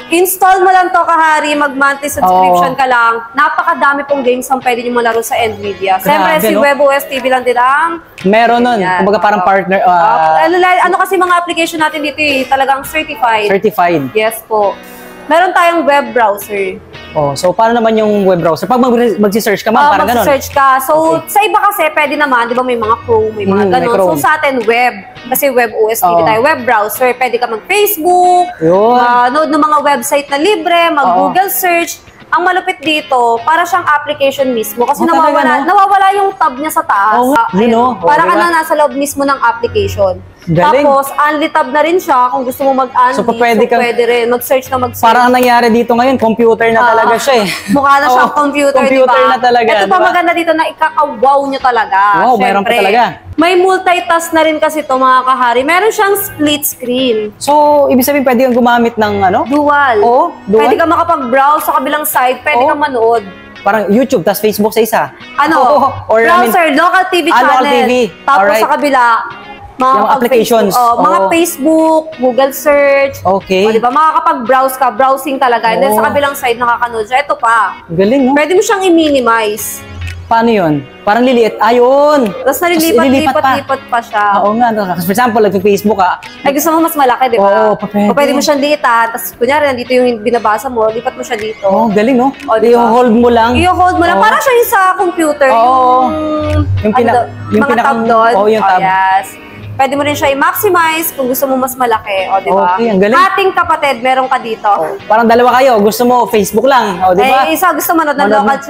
install mo lang to, kahari, mag-monthly subscription Oo. ka lang. Napakadami pong games ang pwede nyo malaro sa Nvidia. Siyempre, Grabe, si no? WebOS TV lang din ang Meron nun. yan. Kumbaga parang Oo. partner, ano kasi mga application natin dito talagang certified. certified. Yes po. Meron tayong web browser. Oh, so paano naman yung web browser? Pag magsi-search ka man, parang ganun. Mag-search ka. So, sa iba kasi, pwede naman, di ba may mga Chrome, may mga May ganun. So, Chrome. sa atin, web. Kasi web OS TV Oo. tayo. Web browser. Pwede ka mag-Facebook, Yun. manood ng mga website na libre, mag-Google search. Ang malupit dito, para siyang application mismo. Kasi Oh, talaga, no? nawawala yung tab niya sa taas. Oo nga, yun, Ayun, oh. Parang Oh, diba? nasa loob mismo ng application. Galing. Tapos, Unli tab na rin siya. Kung gusto mo mag-Unli, So, pwede kang- pwede rin. Mag-search na mag-search. Parang ang nangyari dito ngayon, computer na talaga siya eh. Mukha na siyang Oo, computer, computer diba? na talaga, Ito pa diba? maganda dito na ikaka-wow nyo talaga. Wow, meron pa Syempre. talaga. May multitask na rin kasi to mga kahari. Meron siyang split screen. So, ibig sabihin pwede kang gumamit ng ano? Dual. Oo, dual. Pwede ka makapag-browse sa kabilang side. Pwede Oo. ka manood. Parang YouTube, tas Facebook sa isa. Ano? Oo, or I mean, Browser, local TV channel. local TV. Tapos Alright. sa kabila, mga Yung applications. Mga Oo. Facebook, Google search. Okay. O, diba? Makakapag-browse ka, browsing talaga. And then Oo. sa kabilang side, nakakanood siya. Ito pa. Galing, no? Pwede mo siyang i-minimize. Paano yun? Parang liliit. Ayun! Tapos Tapos ililipat nalilipat-lipat pa siya. Oo nga. For example, nag-Facebook ka. Ay, gusto mo mas malaki, di ba? Oo, pwede. O pwede mo siyang liitan. Tapos, kunyari, nandito yung binabasa mo, lipat mo siya dito. Oh, galing, no? O, diba? I-hold mo lang. I-hold mo lang. Oo. Parang siya yung sa computer. Oo. Yung Yung mga pinaka- tab doon. Oo, yung tab. Yes. Pwede mo rin siya i-maximize kung gusto mo mas malaki. O, di ba? Okay, ang galing. Ating kapatid, meron ka dito. Parang dalawa kayo. Gusto mo Facebook lang. O, di ba? Eh, isa gusto manood ng Manood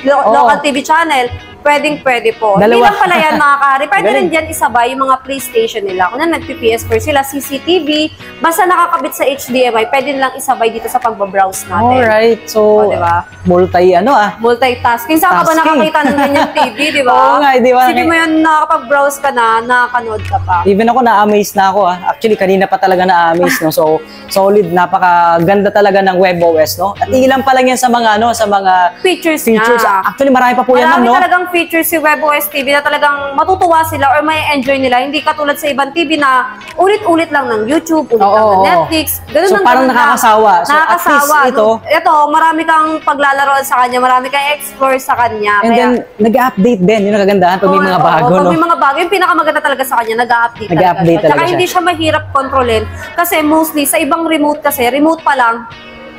Oo. local TV channel. Pwede po. Hindi Dalawa. lang pala yan, mga kahari. Pwede Galing. rin dyan isabay yung mga PlayStation nila. Kung nag-PS4 sila, CCTV, basta nakakabit sa HDMI, pwede nilang isabay dito sa pagbabrowse natin. Alright. So, O, di ba? multi-tasking. Multitasking. Saan ka ba Tasking. nakakita ng ganyan TV, di ba? Oo nga, di ba? Sige mo yun, nakakapag-browse ka na, nakakanood ka pa. Even ako, na-amaze na ako. Actually, kanina pa talaga na-amaze, no? So, solid. Napakaganda talaga ng WebOS, no? At ilan pa lang yan sa mga, sa mga Features features. niya. Actually, marami pa po yan, Marami no? talagang features si WebOS TV na talagang matutuwa sila or may enjoy nila. Hindi katulad sa ibang TV na ulit-ulit lang ng YouTube, ulit lang ng Oo. Netflix. Ganun So, lang parang talaga. nakakasawa. So, at Nakakasawa. least ito- Ito, marami kang paglalaroan sa kanya, marami kang explore sa kanya. And then, nag-update din. Yun ang kagandahan pag may Oo, mga oo, bago, pag no? may mga bago, yung pinakamaganda talaga sa kanya, nag-update Nag-a-update siya. Tsaka talaga hindi siya. siya mahirap kontrolin. Kasi mostly, sa ibang remote kasi, remote pa lang,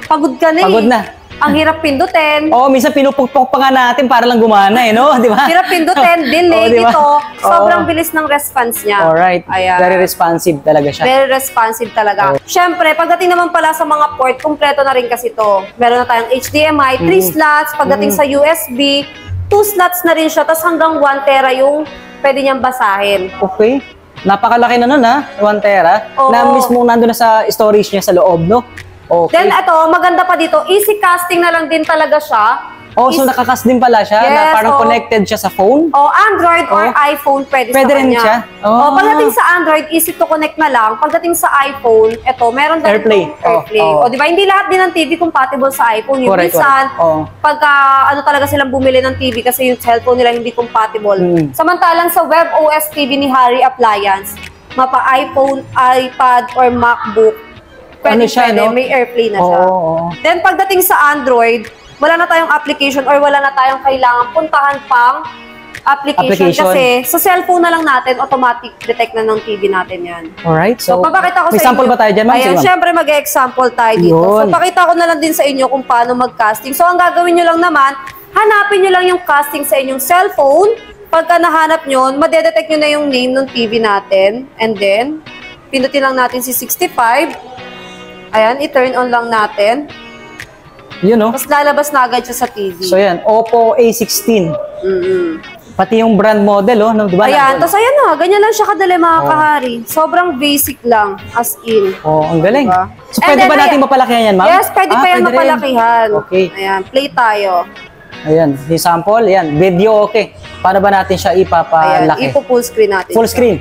pagod ka na Pagod eh. na. Ang hirap pindutin. Oo, minsan pinupukpok pa nga natin para lang gumana, eh, no? Di ba? Hirap pindutin, delay Oo, di ba? dito. Sobrang Oo. bilis ng response niya. Alright. Ayan. Very responsive talaga siya. Very responsive talaga. Siyempre, pagdating naman pala sa mga port, kumpleto na rin kasi to. Meron na tayong HDMI, 3 slots. Pagdating sa USB, 2 slots na rin siya. Tapos hanggang 1 tera yung pwede niyang basahin. Okay. Napakalaki na nun, ha? 1 tera. Oo. Na mismo nandun na sa storage niya sa loob, no? Okay. Then ito, maganda pa dito, easy casting na lang din talaga siya. Oh, so nakakas din pala siya na Yes, parang oo. connected siya sa phone? O Android or Oh. iPhone, pwede Pwede sa rin kanya. siya? Oh. O, pagdating sa Android, easy to connect na lang. Pagdating sa iPhone, eto, meron din AirPlay. itong AirPlay. Oh. O, di ba? Hindi lahat din ng TV compatible sa iPhone. Yung Correct, minsan, correct. Oh. pagka ano talaga silang bumili ng TV kasi yung cellphone nila hindi compatible. Mm. Samantalang sa WebOS TV ni Harry Appliance, mapa iPhone, iPad, or MacBook, Ano siya, no? may AirPlay na siya. Oo. Then pagdating sa Android, wala na tayong application or wala na tayong kailangan puntahan pang application. Kasi sa cellphone na lang natin, automatic detect na ng TV natin yan. Alright. So, papakita ko may sa sample inyo. ba tayo dyan, ma'am? Ayan, Sige, ma'am. syempre mag-example tayo dito. Yun. So, pakita ko na lang din sa inyo kung paano mag-casting. So, ang gagawin nyo lang naman, hanapin nyo lang yung casting sa inyong cellphone. Pagka nahanap nyo, madedetect nyo na yung name ng TV natin. And then, pindutin lang natin si 65. Ayan, i-turn on lang natin. Yun, no? Tapos lalabas na agad siya sa TV. So, yan. Oppo A16. Pati yung brand model, oh. No, diba? Ayan, Nandun? tapos ayan na, ganyan lang siya kadali mga kahari. Sobrang basic lang, as in. Oh, ang galing. Diba? So, And pwede then, ba natin ayan. mapalakihan yan, ma'am? Yes, pwede pa yan pwede rin. mapalakihan. Okay. Ayan, play tayo. Ayan, yung sample, yan. Video, okay. Paano ba natin siya Ayan, ipapalaki? ipo-full screen natin. Full siya. screen.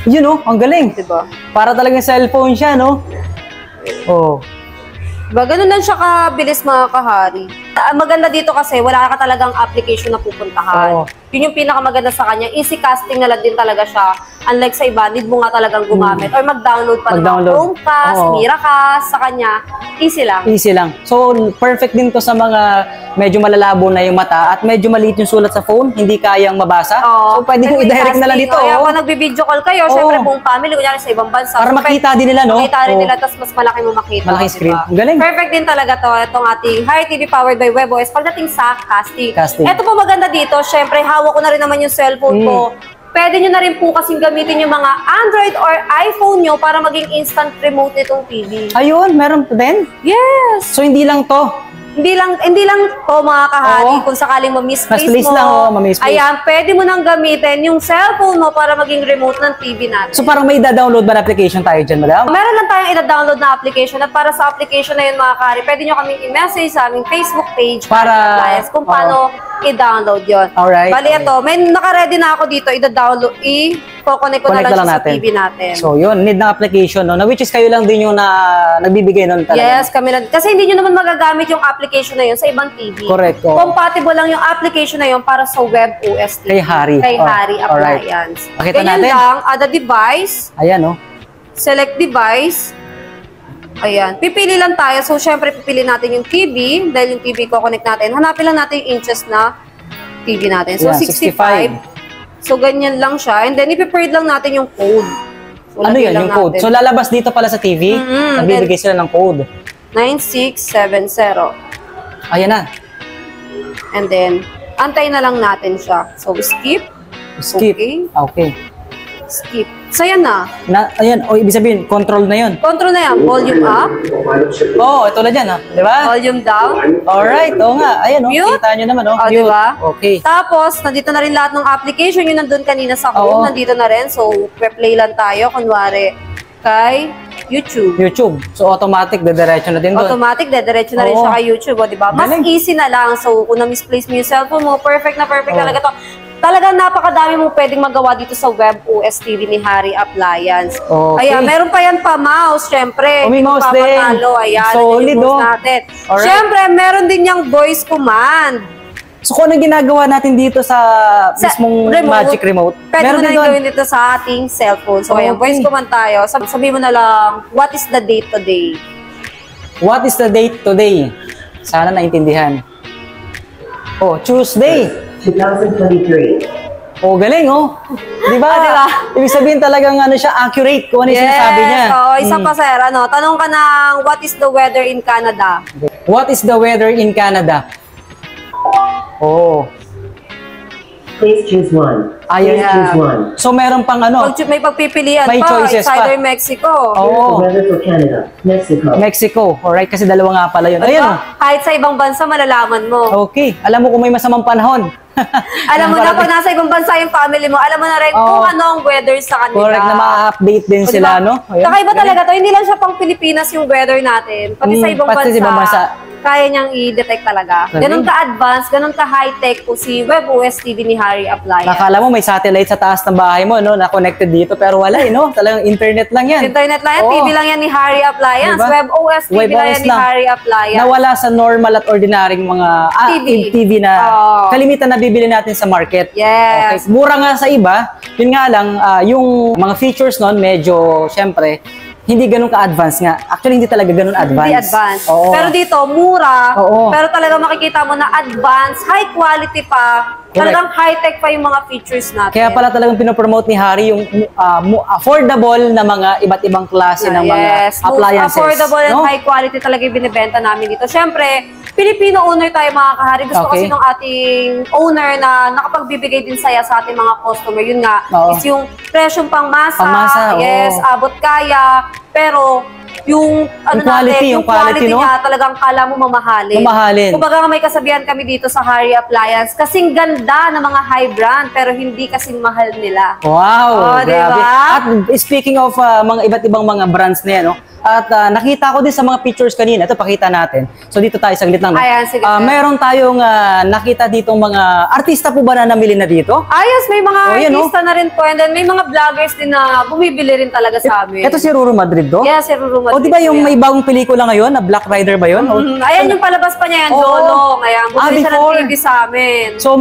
Yun, oh. Ang galing. Diba? Para talagang cellphone siya, no? Oh. Diba, ganun lang siya kabilis mga kahari. Ang maganda dito kasi wala ka talagang application na pupuntahan. Oo. Yun yung pinakamaganda sa kanya. Easy casting na lang din talaga siya. Unlike sa iba, need mo nga talagang gumamit or mag-download pa ng mga Mag-download. Chromecast, Oo. Miracast. Sa kanya, easy lang. Easy lang. So, perfect din to sa mga medyo malalabo na yung mata at medyo maliit yung sulat sa phone, hindi kayang mabasa. Oo. So, pwede kong May i-direct na lang casting. dito. Kaya oh. kung nagbi-video call kayo, Oo. syempre buong family, kunyari sa ibang bansa. Para So, makita din nila, no? Makita rin Oo. nila, tapos mas malaki mo makita. Malaking screen. diba? Ang galing. Perfect din talaga to, itong ating Hi TV powered by WebOS pagdating sa casting. Casting. Ito po maganda dito, syempre hawak ko na rin naman yung cellphone ko. Pwede nyo na rin po kasing gamitin yung mga Android or iPhone nyo para maging instant remote nitong TV. Ayun, meron pa din. Yes! So, hindi lang to. hindi lang to mga kahari, Oo. kung sakaling ma-misplace Misplace mo. lang, ma-misplace. Ayan, pwede mo nang gamitin yung cellphone mo para maging remote ng TV natin. So parang may da-download ba na application tayo dyan, madam? Meron lang tayong ida-download na application at para sa application na yun mga kahari, pwede nyo kaming i-message sa aming Facebook page Para- Appliance kung paano i-download yun. Alright. Bali ito, may naka-ready na ako dito, ida-download, i-connect ko na lang siya sa TV natin. So yun, need ng application, no? Na which is kayo lang din yung nagbibigay nun talaga. Yes, kami lang. Kasi hindi nyo naman magagamit yung application na yun sa ibang TV. Correct, oo. Compatible lang yung application na yun para sa web OS TV. Kay Hari. Kay Oh, Hari alright. Appliance. Pakita Ganyan natin. lang, add a device, Ayan, no? select device. Ayan. Pipili lang tayo. So, syempre, pipili natin yung TV. Dahil yung TV ko connect natin. Hanapin lang natin yung inches na TV natin. So, Ayan, 65. So, ganyan lang siya. And then, ipiprint lang natin yung code. So, Ano lagyan yun, lang yung code? natin. So lalabas dito pala sa TV, nagbibigay sila ng code. 9670. Ayan na. And then, antay na lang natin siya. So, skip. Skip. Okay. Okay. Skip. So, yan na. Ayan, o ibig sabihin, control na yun. Control na yan. Volume up. Oo, ito na dyan, ha? Di ba? Volume down. Alright, oo nga. Ayan, oh, Mute. kita nyo naman, oh. O, Mute. diba? Okay. Tapos, nandito na rin lahat ng application. Yung nandun kanina sa Oo. home, nandito na rin. So, play lang tayo. Kunwari, kay YouTube. YouTube. So automatic, dediretso na din doon. Automatic, dediretso na rin Oo. siya kay YouTube. O, diba? Mas Galing. easy na lang. So, kung na-misplace mo yung cellphone mo, perfect na perfect Oo. talaga to. Talagang napakadami mong pwedeng magawa dito sa web OS TV ni Hari Appliance. Okay. Ayan, meron pa yan pa mouse, syempre. Oh, may mouse din. Papatalo. Ayan, Solid, yun yung mouse oh. natin. Alright. Syempre, meron din yung voice command. So kung ano ginagawa natin dito sa mismong Magic Remote, Pwede meron mo na din rin doon. gawin dito sa ating cellphone. So, ayan, Okay. voice command tayo. Sabihin mo na lang, what is the date today? What is the date today? Sana naintindihan. Oh, Tuesday. 2023. Oh, galing, oh. Di ba? Diba? Ibig sabihin talagang ano siya, accurate kung ano yung sinasabi niya. Oo, isa pa sir, tanong ka ng what is the weather in Canada? What is the weather in Canada? Oh. Please choose one. Ayun. Please choose one. So meron pang ano, May pagpipilian May pa, choices it's either pa. Mexico. Here's Oo. the weather for Canada, Mexico. Mexico. Alright, kasi dalawa nga pala yun. Ayun, Diba? oh. Kahit sa ibang bansa, malalaman mo. Okay. Alam mo kung may masamang panahon. Alam mo na, pag nasa ibang bansa yung family mo, alam mo na rin Oo. kung ano ang weather sa kanila. Correct na ma-update din O, sila, diba? no? Ayun. Kakaiba Galing. talaga to. Hindi lang siya pang Pilipinas yung weather natin. Pati sa ibang pati bansa, sa ibang bansa. kaya niyang i-detect talaga. Galing. Ganun ka-advanced, ganun ka-high-tech po si Web OS TV ni Hari Appliance. Nakala mo may satellite sa taas ng bahay mo, no? Na connected dito, pero wala, no? Talagang internet lang yan. Internet lang yan, Oo. TV lang yan ni Hari Appliance. Diba? Web OS TV Web lang OS yan ni lang. Hari Appliance. Nawala sa normal at ordinaryong mga TV na Oo. kalimitan na bibili natin sa market. Yes. Okay. Mura nga sa iba, yun nga lang, yung mga features nun, medyo, syempre, hindi ganun ka-advance nga. Actually, hindi talaga ganun advance. Hindi advanced. Oo. Pero dito, mura. Oo. Pero talaga makikita mo na advanced, high quality pa. Talagang high-tech pa yung mga features natin. Kaya pala talagang pinopromote ni Hari yung affordable na mga iba't ibang klase ng mga Yes, most appliances. affordable and no? high quality talaga yung binibenta namin dito. Siyempre, Filipino owner tayo mga kahari. Gusto Okay. kasi ng ating owner na nakapagbibigay din saya sa ating mga customer. Yun nga, Oo. is yung presyong pangmasa. Pangmasa, oo. Yes, abot kaya. Pero, yung ano natin, yung quality no? niya talagang kala mo mamahalin. Mamahalin. Kumbaga may kasabihan kami dito sa Hari Appliance, kasing ganda ng mga high brand, pero hindi kasing mahal nila. Wow, Oh, grabe. diba? At speaking of mga iba't ibang mga brands na yan, no? At nakita ko din sa mga pictures kanina, ito pakita natin. So dito tayo saglit lang. No? Ayan, sige, sir. Meron tayong nakita ditong mga artista po ba na namili na dito? Ayos, may mga Oh, yan, artista na rin po, and then may mga vloggers din na bumibili rin talaga sa amin. Ito si Ruru Madrid, do? Yes, si Ruru Madrid. O di ba yung po yan. may bagong pelikula ngayon, na Black Rider ba yun? O- Ayan yung palabas pa niya yan, Oo. Jolong. Ayan, bumili siya ng before. TV sa amin. So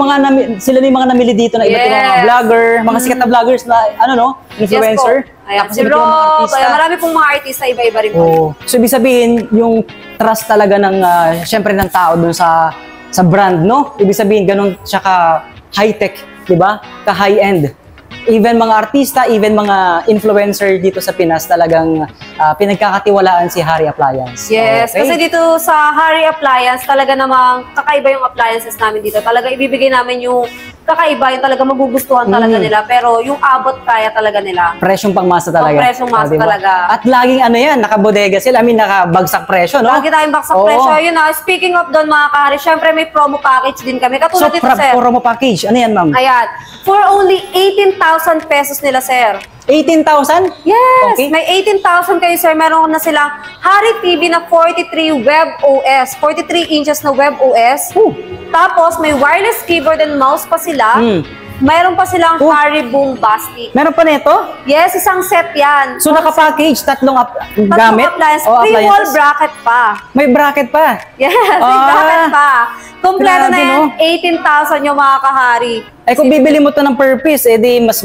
sila na yung mga namili dito na iba't ibang mga Yes. vlogger, mga sikat na vloggers na ano no, influencer. Yes po. Ayan, Tapos si iba't ibang mga Rob. artista. Ayan, marami pong mga artista, iba-iba rin po. Oh. So ibig sabihin, yung trust talaga ng syempre ng tao dun sa brand, no? Ibig sabihin ganun siya ka high-tech, 'di ba? Ka high-end. even mga artista, even mga influencer dito sa Pinas, talagang pinagkakatiwalaan si Hari Appliance. Yes, Okay. kasi dito sa Hari Appliance, talaga namang kakaiba yung appliances namin dito. Talaga ibibigay namin yung kakaiba, yung talaga magugustuhan talaga nila. Pero yung abot kaya talaga nila. Presyong pangmasa talaga. Oh, presyong masa Diba? talaga. At laging ano yan, nakabodega sila. I mean, nakabagsak presyo, no? Lagi tayong baksak Oo. presyo. Yun na, speaking of doon mga kahari, syempre may promo package din kami. So, Katulad dito, sir. promo package. Ano yan, ma'am? Ayan. For only 18,000 pesos nila, sir. 18,000? Yes! Okay. May 18,000 kayo, sir. Meron na silang Hari TV na 43 Web OS. 43 inches na Web OS. Tapos, may wireless keyboard and mouse pa sila. Mayroon pa silang Hari Boombastic. Meron pa nito? Yes, isang set yan. So, nakapackage, tatlong Tatlong gamit? appliance. O, Free wall appliances? bracket pa. May bracket pa. Yes, may bracket pa. Kompleto Grabe, na yan. no? 18,000 yung mga kahari. Eh, kung bibili mo to ng per piece, edi mas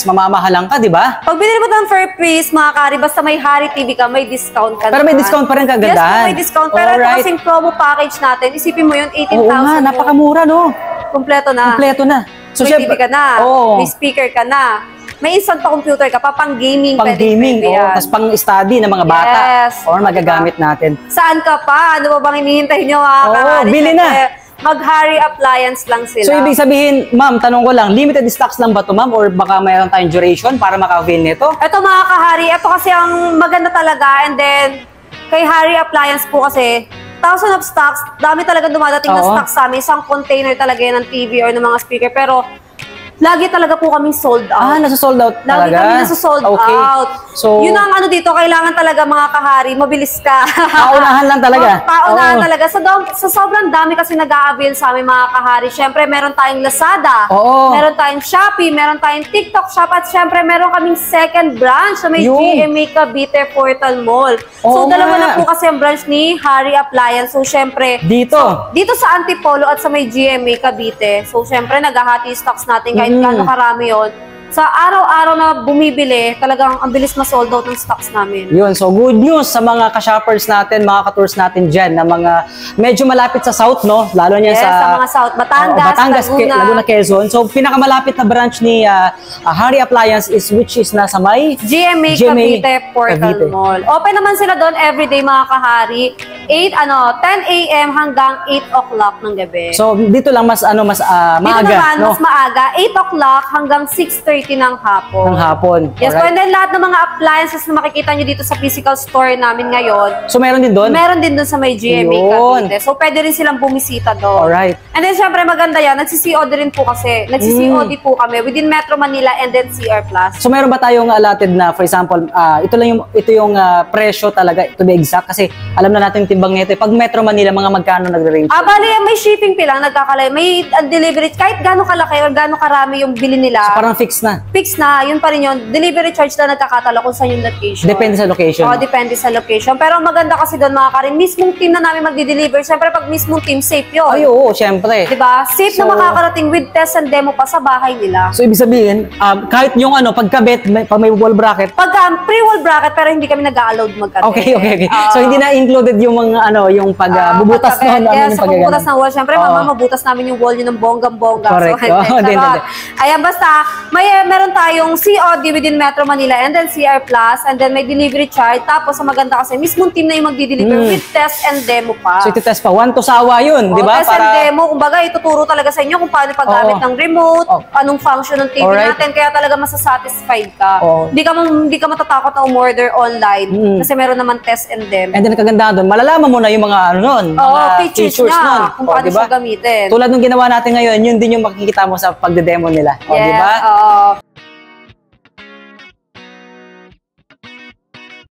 mamamahalang ka, di ba? Pag binili mo ito ng fair piece, mga kahari, basta may Hari TV ka, may discount ka Pero may naman. discount pa rin kagandahan. Yes, po, may discount. Pero ito Alright. kasing promo package natin, isipin mo yun, 18,000 Oo nga, yun. napakamura, no? Kompleto na. Kompleto na. May TV ka na, Oo. may speaker ka na, may instant pa computer ka pa, pang gaming. Pang gaming, pwede yan. tapos pang study ng mga bata. Yes. Or magagamit natin. Saan ka pa? Ano ba bang hinihintay nyo mga Oo, kahari? bili na. Siyempre, Mag-Hari Appliance lang sila. So, ibig sabihin, ma'am, tanong ko lang, limited stocks lang ba ito, ma'am? Or baka mayroon tayong duration para maka-avail nito? Ito mga kahari, ito kasi ang maganda talaga, and then kay Hari Appliance po kasi 1,000 of stocks, dami talaga dumadating na Oo. stocks sa amin, isang container talaga yan ng TV or ng mga speaker, pero lagi talaga po kaming sold out. Nasa-sold out Lagi talaga? kami nasa-sold Okay. out. So, Yun ang ano dito, kailangan talaga mga kahari, mabilis ka. paunahan lang talaga. Paunahan Oo. talaga. Sa sobrang dami kasi nag-a-avail sa amin mga kahari. Siyempre, meron tayong Lazada. Oo. Meron tayong Shopee. Meron tayong TikTok Shop. At siyempre, meron kaming second branch sa may Yun. GMA Cavite Portal Mall. So, Oo dalawa nga. na po kasi ang branch ni Hari Appliance. So, siyempre, Dito. dito sa Antipolo at sa may GMA Cavite. So, syempre, naghahati stocks natin kahit gaano karami yon. Sa araw-araw na bumibili, talagang ang bilis ma-sold out ng stocks namin. Yun, so good news sa mga ka-shoppers natin, mga ka-tours natin dyan, na mga medyo malapit sa South, no? Lalo niya Yes, sa mga South, Batangas, Laguna, Quezon. So, pinakamalapit na branch ni Hari Appliance is which is nasa may GMA Cavite Portal Cavite. Mall. Open naman sila doon everyday mga kahari. 10 a.m. hanggang 8 o'clock ng gabi. So, dito lang mas dito maaga, naman, no? mas maaga, 8 o'clock hanggang 6:30 ng hapon. Ng hapon. Yes, Alright. and then lahat ng mga appliances na makikita nyo dito sa physical store namin ngayon, So, meron din doon? meron din doon sa may GMA Yun. Cavite. So, pwede rin silang bumisita doon. Alright. And then, syempre, maganda yan. Nagsi-COD rin po kasi. Nagsi-COD po kami within Metro Manila and then CR Plus. So, meron ba tayong allotted na, for example, ito yung presyo talaga, to be exact, kasi alam na natin yung timbang nito. Pag Metro Manila, mga magkano nagre-range? Bali, may shipping fee lang, nagkakalay. May delivery, kahit gaano kalaki or gaano karami yung bili nila. Parang fixed na. Fix na, yun pa rin yun. Delivery charge na nagkakatala kung saan yung location. Depende sa location. Oo, depende sa location. Pero ang maganda kasi doon mga karin, mismong team na namin magdi-deliver. Siyempre, pag mismong team, safe yun. Ay, oo, syempre. Diba? Safe na So- makakarating with test and demo pa sa bahay nila. So, ibig sabihin, kahit yung pagkabit, pag may wall bracket, Pagka pre-wall bracket, pero hindi kami nag-allowed magkabit. okay. So, hindi na included yung mga, yung bubutas pagkabit. noon. Yes, sa pagbubutas ng wall. Siyempre, Oo. mama, mabutas namin yung wall yun ng bonggang-bongga. Correct. So, Oo, hindi. Ayan, basta, meron tayong COD within Metro Manila and then CR Plus and then may delivery charge. Tapos, ang maganda kasi, mismong team na yung magdi-deliver with test and demo pa. So, iti-test pa. 1 to sawa yun, di ba? Test and demo, kumbaga, ituturo talaga sa inyo kung paano paggamit Oo. ng remote, Oo. anong function ng TV Alright. natin, kaya talaga masasatisfied ka. Oo. Hindi ka matatakot na umorder online kasi meron naman test and demo. And then, kagandahan doon, malalaman mo na yung mga, Oo, mga features niya, nun. kung O, paano di ba? siya gamitin. Tulad nung ginawa natin ngayon, yun din yung makikita mo sa pagde-demo nila. O, di ba? Oo.